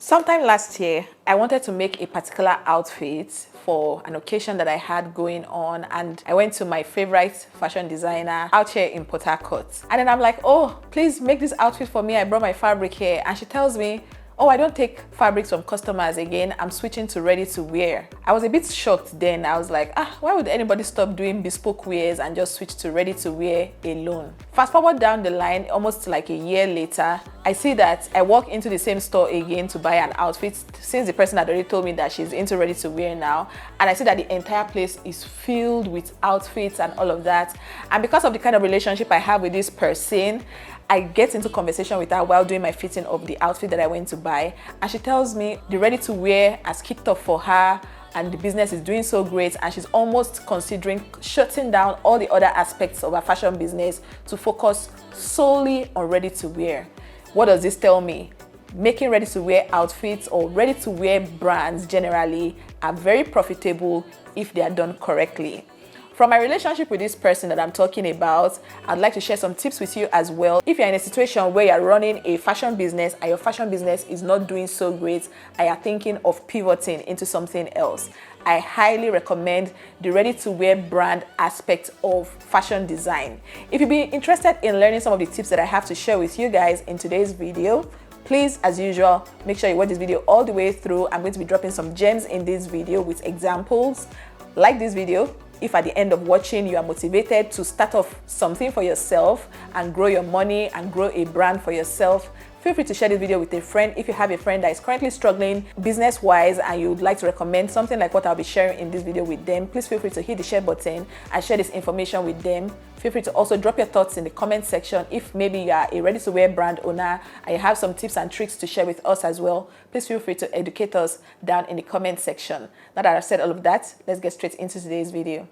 Sometime last year, I wanted to make a particular outfit for an occasion that I had going on, and I went to my favorite fashion designer out here in Port Harcourt. And then I'm like, oh, please make this outfit for me. I brought my fabric here. And she tells me, oh, I don't take fabrics from customers again. I'm switching to ready to wear. I was a bit shocked then. I was like, why would anybody stop doing bespoke wears and just switch to ready to wear alone? Fast forward down the line, almost like a year later, I see that I walk into the same store again to buy an outfit since the person had already told me that she's into ready to wear now. And I see that the entire place is filled with outfits and all of that. And because of the kind of relationship I have with this person, I get into conversation with her while doing my fitting of the outfit that I went to buy, and she tells me the ready to wear has kicked off for her and the business is doing so great, and she's almost considering shutting down all the other aspects of her fashion business to focus solely on ready to wear. What does this tell me? Making ready to wear outfits or ready to wear brands generally are very profitable if they are done correctly. From my relationship with this person that I'm talking about, I'd like to share some tips with you as well. If you're in a situation where you're running a fashion business and your fashion business is not doing so great and you're thinking of pivoting into something else, I highly recommend the ready-to-wear brand aspect of fashion design. If you'd be interested in learning some of the tips that I have to share with you guys in today's video, please, as usual, make sure you watch this video all the way through. I'm going to be dropping some gems in this video with examples. Like this video if at the end of watching you are motivated to start off something for yourself and grow your money and grow a brand for yourself. Feel free to share this video with a friend. If you have a friend that is currently struggling business-wise and you would like to recommend something like what I'll be sharing in this video with them, please feel free to hit the share button and share this information with them. Feel free to also drop your thoughts in the comment section. If maybe you are a ready-to-wear brand owner and you have some tips and tricks to share with us as well, please feel free to educate us down in the comment section. Now that I've said all of that, let's get straight into today's video.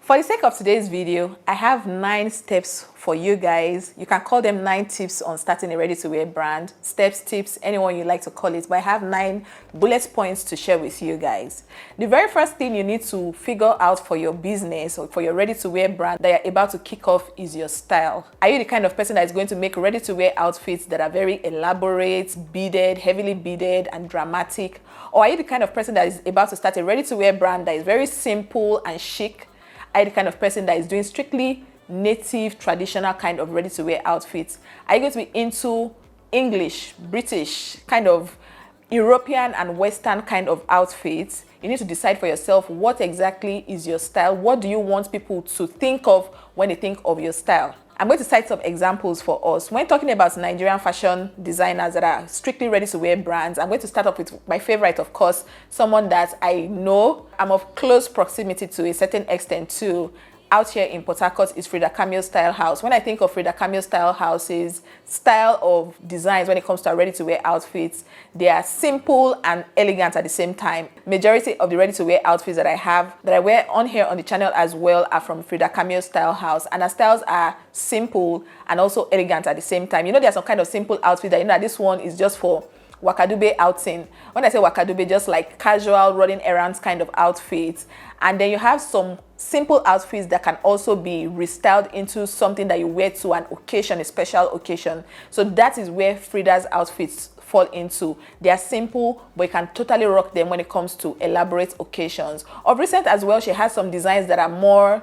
For the sake of today's video, I have 9 steps for you guys. You can call them 9 tips on starting a ready-to-wear brand. Steps, tips, anyone you like to call it. But I have 9 bullet points to share with you guys. The very first thing you need to figure out for your business or for your ready-to-wear brand that you're about to kick off is your style. Are you the kind of person that is going to make ready-to-wear outfits that are very elaborate, beaded, heavily beaded, and dramatic? Or are you the kind of person that is about to start a ready-to-wear brand that is very simple and chic? Are you the kind of person that is doing strictly native, traditional kind of ready-to-wear outfits? Are you going to be into English, British, kind of European and Western kind of outfits? You need to decide for yourself what exactly is your style. What do you want people to think of when they think of your style? I'm going to cite some examples for us. When talking about Nigerian fashion designers that are strictly ready-to-wear brands, I'm going to start off with my favorite, of course, someone that I know I'm of close proximity to a certain extent to out here in Port Harcourt is Frida Cameo Style House. When I think of Frida Cameo Style House's style of designs when it comes to our ready-to-wear outfits, they are simple and elegant at the same time. Majority of the ready-to-wear outfits that I wear on here on the channel as well are from Frida Cameo Style House, and our styles are simple and also elegant at the same time. You know, there's some kind of simple outfit that, you know, this one is just for Wakadube outing. When I say Wakadube, just like casual running errands kind of outfits. And then you have some simple outfits that can also be restyled into something that you wear to an occasion, a special occasion. So that is where Frida's outfits fall into. They are simple, but you can totally rock them when it comes to elaborate occasions. Of recent as well, she has some designs that are more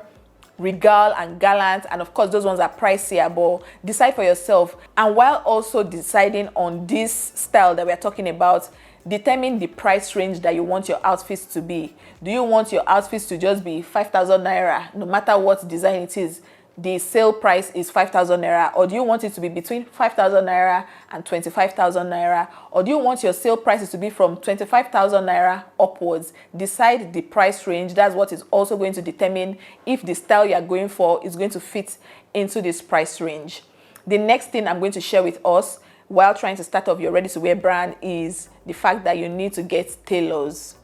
regal and gallant, and of course those ones are pricier, but decide for yourself. And while also deciding on this style that we're talking about, determine the price range that you want your outfits to be. Do you want your outfits to just be 5,000 naira no matter what design it is? The sale price is 5,000 naira, or do you want it to be between 5,000 naira and 25,000 naira, or do you want your sale prices to be from 25,000 naira upwards? Decide the price range. That's what is also going to determine if the style you're going for is going to fit into this price range. The next thing I'm going to share with us while trying to start off your ready-to-wear brand is the fact that you need to get tailors.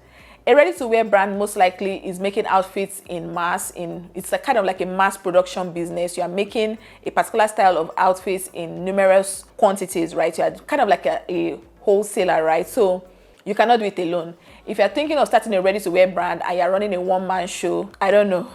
A ready-to-wear brand most likely is making outfits in mass. It's a kind of like a mass production business. You are making a particular style of outfits in numerous quantities, right? You are kind of like a wholesaler, right? So you cannot do it alone. If you're thinking of starting a ready-to-wear brand and you're running a one-man show, I don't know,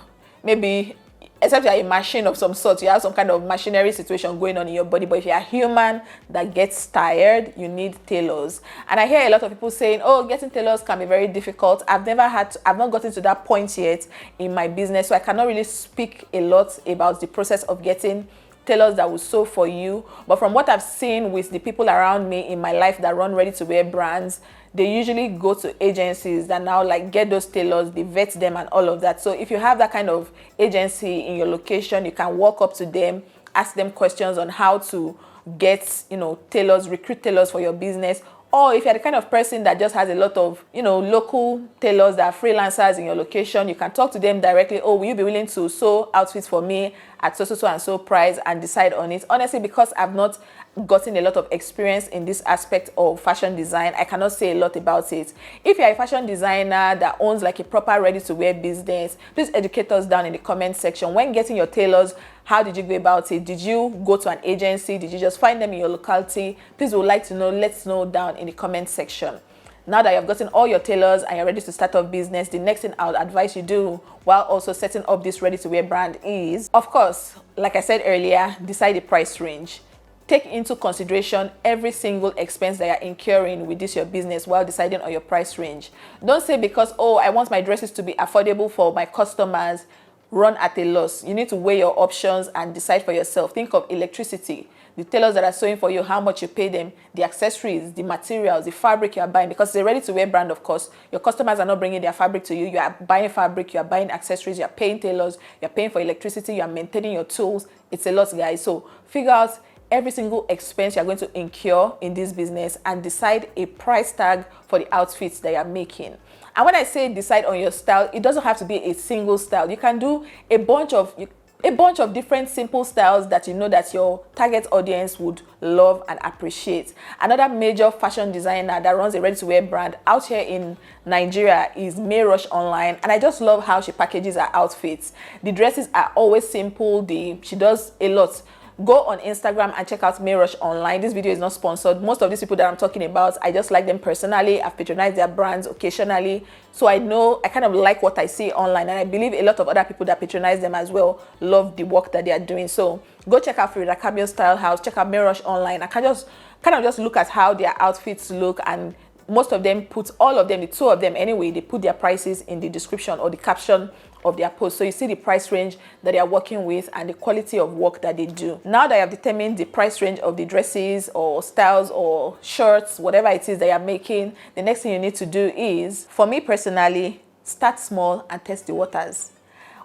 maybe except you're a machine of some sort, you have some kind of machinery situation going on in your body. But if you're a human that gets tired, you need tailors. And I hear a lot of people saying, oh, getting tailors can be very difficult. I've not gotten to that point yet in my business, so I cannot really speak a lot about the process of getting tailors that will sew for you. But from what I've seen with the people around me in my life that run ready-to-wear brands, they usually go to agencies that now like get those tailors, they vet them and all of that. So if you have that kind of agency in your location, you can walk up to them, ask them questions on how to get, tailors, recruit tailors for your business. Or if you're the kind of person that just has a lot of, local tailors that are freelancers in your location, you can talk to them directly. Oh, will you be willing to sew outfits for me at so and so price, and decide on it? Honestly, because I've not gotten a lot of experience in this aspect of fashion design, I cannot say a lot about it. If you're a fashion designer that owns like a proper ready-to-wear business, please educate us down in the comment section. When getting your tailors, how did you go about it? Did you go to an agency? Did you just find them in your locality? Please, we would like to know. Let's know down in the comment section. Now that you've gotten all your tailors and you're ready to start up business, the next thing I would advise you do while also setting up this ready-to-wear brand is, of course, like I said earlier, decide the price range. Take into consideration every single expense that you're incurring with this your business while deciding on your price range. Don't say because, oh, I want my dresses to be affordable for my customers, run at a loss. You need to weigh your options and decide for yourself. Think of electricity, the tailors that are sewing for you, how much you pay them, the accessories, the materials, the fabric you are buying, because it's a ready-to-wear brand, of course. Your customers are not bringing their fabric to you. You are buying fabric, you are buying accessories, you are paying tailors, you are paying for electricity, you are maintaining your tools. It's a lot, guys. So figure out every single expense you're going to incur in this business and decide a price tag for the outfits that you're making. And when I say decide on your style, it doesn't have to be a single style. You can do a bunch of different simple styles that you know that your target audience would love and appreciate. Another major fashion designer that runs a ready-to-wear brand out here in Nigeria is Mayrush Online, and I just love how she packages her outfits. The dresses are always simple. She does a lot. Go on Instagram and check out Mayrush Online. This video is not sponsored. Most of these people that I'm talking about, I just like them personally. I've patronized their brands occasionally. So I know, I kind of like what I see online. And I believe a lot of other people that patronize them as well love the work that they are doing. So go check out Frida, Cameo Style House. Check out Mayrush Online. I can just kind of just look at how their outfits look, and most of them all of them, the two of them anyway, they put their prices in the description or the caption of their post, so you see the price range that they are working with and the quality of work that they do. Now that you have determined the price range of the dresses or styles or shirts, whatever it is that you're making, the next thing you need to do is, for me personally, start small and test the waters.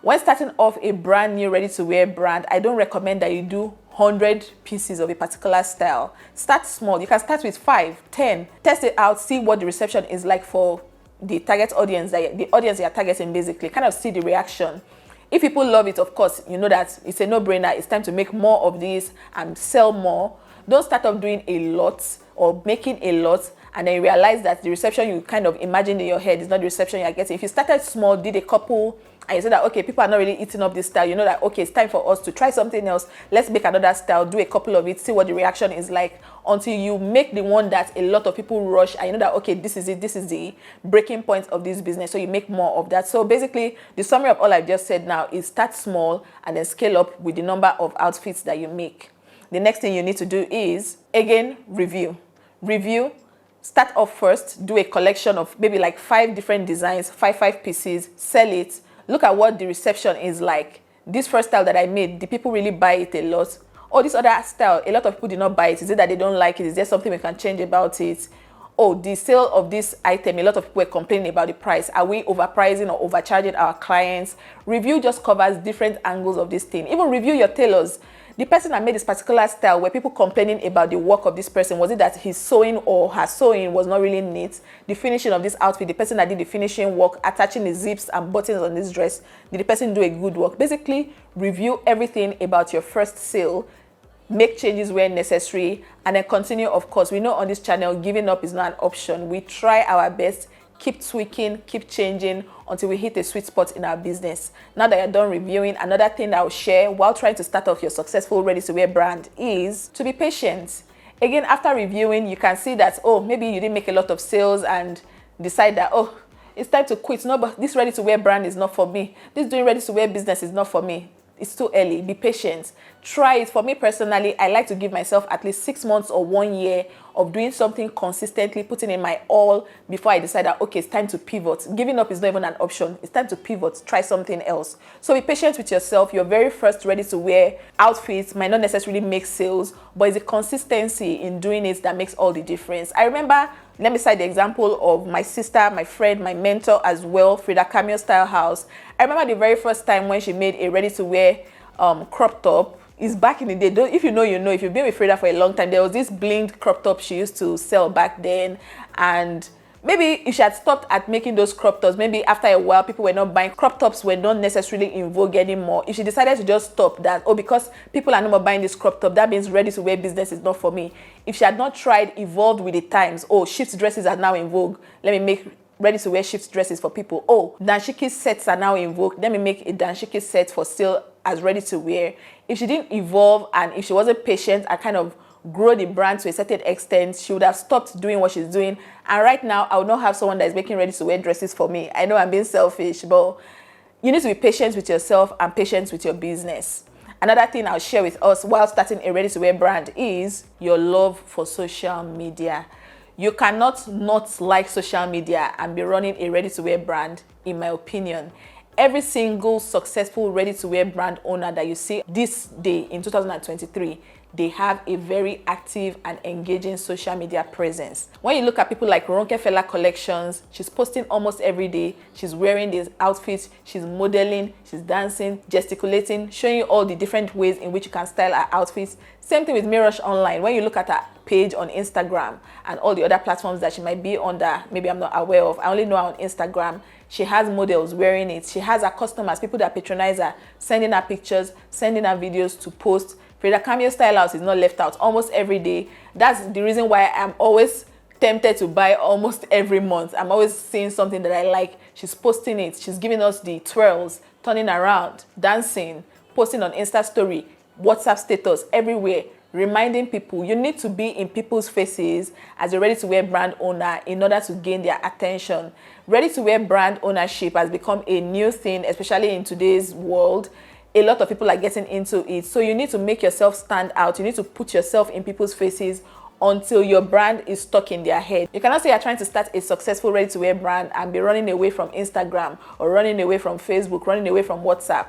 When starting off a brand new ready-to-wear brand, I don't recommend that you do 100 pieces of a particular style. Start small. You can start with 5, 10, test it out, see what the reception is like for the target audience, the audience you are targeting, basically kind of see the reaction. If people love it, of course, you know that it's a no-brainer. It's time to make more of this and sell more. Don't start off doing a lot or making a lot and then you realize that the reception you kind of imagined in your head is not the reception you're getting. If you started small, did a couple, and you said that, okay, people are not really eating up this style, you know that, okay, it's time for us to try something else. Let's make another style, do a couple of it, see what the reaction is like, until you make the one that a lot of people rush, and you know that, okay, this is it, this is the breaking point of this business, so you make more of that. So basically, the summary of all I've just said now is start small and then scale up with the number of outfits that you make. The next thing you need to do is, again, review. Start off first, do a collection of maybe like 5 different designs, 5 pieces, sell it. Look at what the reception is like. This first style that I made, the people really buy it a lot. Oh, this other style, a lot of people did not buy it. Is it that they don't like it? Is there something we can change about it? Oh, the sale of this item, a lot of people were complaining about the price. Are we overpricing or overcharging our clients? Review just covers different angles of this thing. Even review your tailors. The person that made this particular style, were people complaining about the work of this person? Was it that his sewing or her sewing was not really neat? The finishing of this outfit, the person that did the finishing work, attaching the zips and buttons on this dress, did the person do a good work? Basically, review everything about your first sale, make changes where necessary, and then continue. Of course, we know on this channel, giving up is not an option. We try our best, keep tweaking, keep changing until we hit a sweet spot in our business. Now that you're done reviewing, another thing I'll share while trying to start off your successful ready-to-wear brand is to be patient. Again, after reviewing, you can see that, oh, maybe you didn't make a lot of sales and decide that, oh, it's time to quit. No, but this ready-to-wear brand is not for me. This doing ready-to-wear business is not for me. it's too early. Be patient. Try it. For me personally, I like to give myself at least 6 months or 1 year of doing something consistently, putting in my all before I decide that, okay, it's time to pivot. Giving up is not even an option. It's time to pivot. Try something else. So be patient with yourself. Your very first ready-to-wear outfits might not necessarily make sales, but it's the consistency in doing it that makes all the difference. I remember, let me cite the example of my sister, my friend, my mentor as well, Frida, Cameo Style House. I remember the very first time when she made a ready-to-wear crop top. Is back in the day. If you know, you know. If you've been with Frida for a long time, there was this blinged crop top she used to sell back then. And maybe if she had stopped at making those crop tops, maybe after a while, people were not buying. Crop tops were not necessarily in vogue anymore. If she decided to just stop that, oh, because people are no more buying this crop top, that means ready-to-wear business is not for me. If she had not tried, evolved with the times, oh, shift dresses are now in vogue, let me make ready-to-wear shift dresses for people. Oh, dashiki sets are now in vogue, let me make a dashiki set for sale as ready-to-wear. If she didn't evolve and if she wasn't patient and kind of grow the brand to a certain extent, she would have stopped doing what she's doing. And right now, I would not have someone that is making ready-to-wear dresses for me. I know I'm being selfish, but you need to be patient with yourself and patient with your business. Another thing I'll share with us while starting a ready-to-wear brand is your love for social media. You cannot not like social media and be running a ready-to-wear brand, in my opinion. Every single successful ready-to-wear brand owner that you see this day in 2023, they have a very active and engaging social media presence. When you look at people like Ronkefella Collections, she's posting almost every day. She's wearing these outfits, she's modeling, she's dancing, gesticulating, showing you all the different ways in which you can style her outfits. Same thing with Mirosh Online. When you look at her page on Instagram and all the other platforms that she might be under, maybe I'm not aware of, I only know her on Instagram. She has models wearing it. She has her customers, people that patronize her, sending her pictures, sending her videos to post. Frida Cameo Style House is not left out almost every day. That's the reason why I'm always tempted to buy almost every month. I'm always seeing something that I like. She's posting it. She's giving us the twirls, turning around, dancing, posting on Insta story, WhatsApp status, everywhere. Reminding people, you need to be in people's faces as a ready-to-wear brand owner in order to gain their attention. Ready-to-wear brand ownership has become a new thing, especially in today's world. A lot of people are getting into it. So you need to make yourself stand out. You need to put yourself in people's faces until your brand is stuck in their head. You cannot say you're trying to start a successful ready-to-wear brand and be running away from Instagram or running away from Facebook, running away from WhatsApp.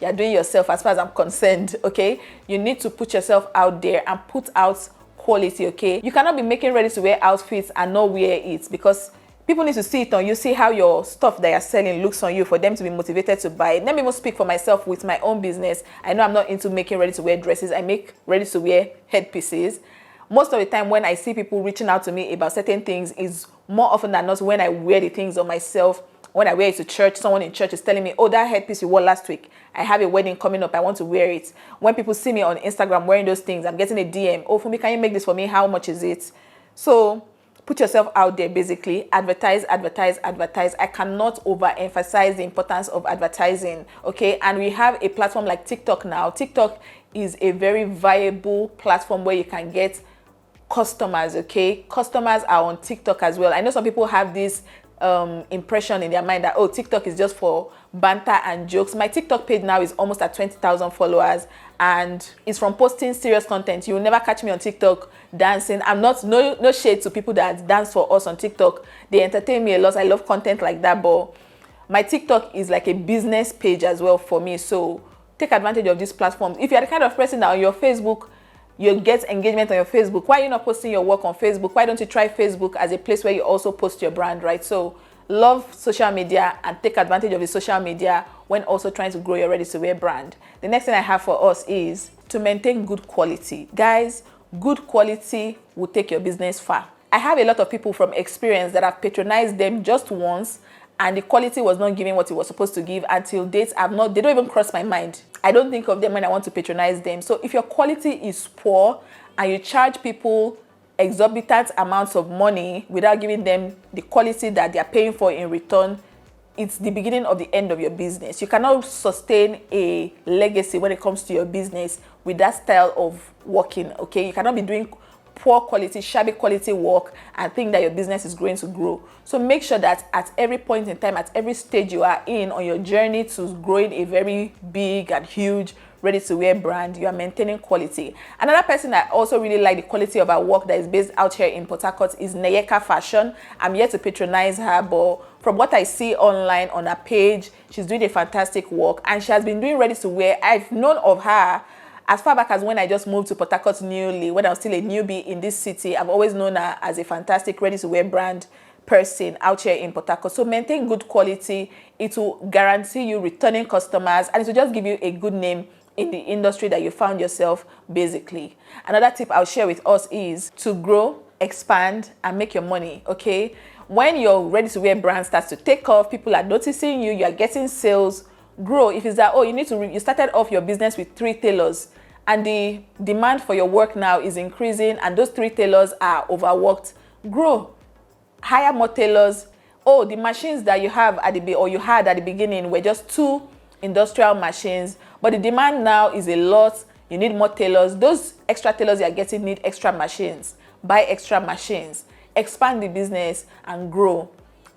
You're doing yourself as far as I'm concerned, okay? You need to put yourself out there and put out quality, okay? You cannot be making ready-to-wear outfits and not wear it because people need to see it on you, see how your stuff that you're selling looks on you for them to be motivated to buy it. Let me even speak for myself with my own business. I know I'm not into making ready-to-wear dresses. I make ready-to-wear headpieces. Most of the time when I see people reaching out to me about certain things is more often than not when I wear the things on myself. When I wear it to church, someone in church is telling me, oh, that headpiece you wore last week, I have a wedding coming up, I want to wear it. When people see me on Instagram wearing those things, I'm getting a DM, oh, Funmi, can you make this for me? How much is it? So put yourself out there, basically. Advertise, advertise, advertise. I cannot overemphasize the importance of advertising, okay? And we have a platform like TikTok now. TikTok is a very viable platform where you can get customers, okay? Customers are on TikTok as well. I know some people have this impression in their mind that, oh, TikTok is just for banter and jokes. My TikTok page now is almost at 20,000 followers and it's from posting serious content. You will never catch me on TikTok dancing. I'm not, no shade to people that dance for us on TikTok. They entertain me a lot. I love content like that, but my TikTok is like a business page as well for me. So take advantage of these platforms. If you're the kind of person that on your Facebook, you get engagement on your Facebook, why are you not posting your work on Facebook? Why don't you try Facebook as a place where you also post your brand, right? So love social media and take advantage of the social media when also trying to grow your ready-to-wear brand. The next thing I have for us is to maintain good quality. Guys, good quality will take your business far. I have a lot of people from experience that have patronized them just once and the quality was not giving what it was supposed to give until dates they don't even cross my mind. I don't think of them when I want to patronize them. So if your quality is poor and you charge people exorbitant amounts of money without giving them the quality that they are paying for in return, it's the beginning of the end of your business. You cannot sustain a legacy when it comes to your business with that style of working, okay? You cannot be doing poor quality, shabby quality work and think that your business is going to grow. So make sure that at every point in time, at every stage you are in on your journey to growing a very big and huge ready-to-wear brand, you are maintaining quality. Another person that also really like the quality of her work that is based out here in Port Harcourt is Neyeka Fashion. I'm yet to patronize her, but from what I see online on her page, she's doing a fantastic work and she has been doing ready-to-wear. I've known of her as far back as when I just moved to Port Harcourt newly, when I was still a newbie in this city. I've always known her as a fantastic ready-to-wear brand person out here in Port Harcourt. So maintain good quality. It will guarantee you returning customers and it will just give you a good name in the industry that you found yourself basically. Another tip I'll share with us is to grow, expand, and make your money, okay? When your ready-to-wear brand starts to take off, people are noticing you, you are getting sales, grow. If it's that, oh, you started off your business with 3 tailors and the demand for your work now is increasing and those 3 tailors are overworked, grow. Hire more tailors. Oh, the machines that you have at you had at the beginning were just 2 industrial machines, but the demand now is a lot. You need more tailors. Those extra tailors you are getting need extra machines. Buy extra machines, expand the business and grow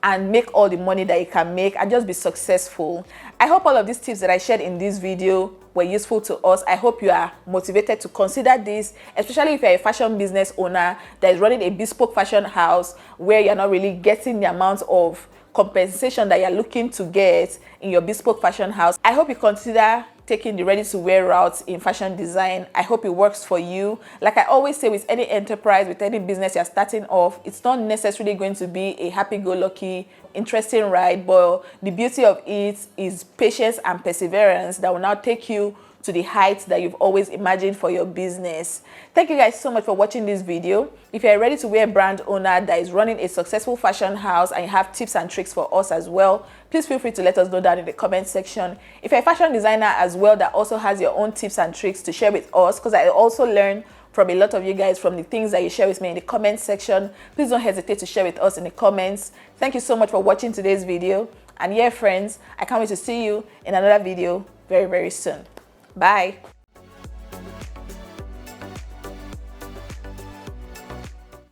and make all the money that you can make and just be successful. I hope all of these tips that I shared in this video were useful to us. I hope you are motivated to consider this, especially if you're a fashion business owner that is running a bespoke fashion house where you're not really getting the amount of compensation that you're looking to get in your bespoke fashion house. I hope you consider taking the ready-to-wear route in fashion design. I hope it works for you. Like I always say, with any enterprise, with any business you're starting off, it's not necessarily going to be a happy-go-lucky, interesting ride, but the beauty of it is patience and perseverance that will now take you to the heights that you've always imagined for your business. Thank you guys so much for watching this video. If you're a ready-to-wear brand owner that is running a successful fashion house and you have tips and tricks for us as well, please feel free to let us know down in the comment section. If you're a fashion designer as well that also has your own tips and tricks to share with us, because I also learn from a lot of you guys from the things that you share with me in the comment section, please don't hesitate to share with us in the comments. Thank you so much for watching today's video. And yeah, friends, I can't wait to see you in another video very, very soon. Bye.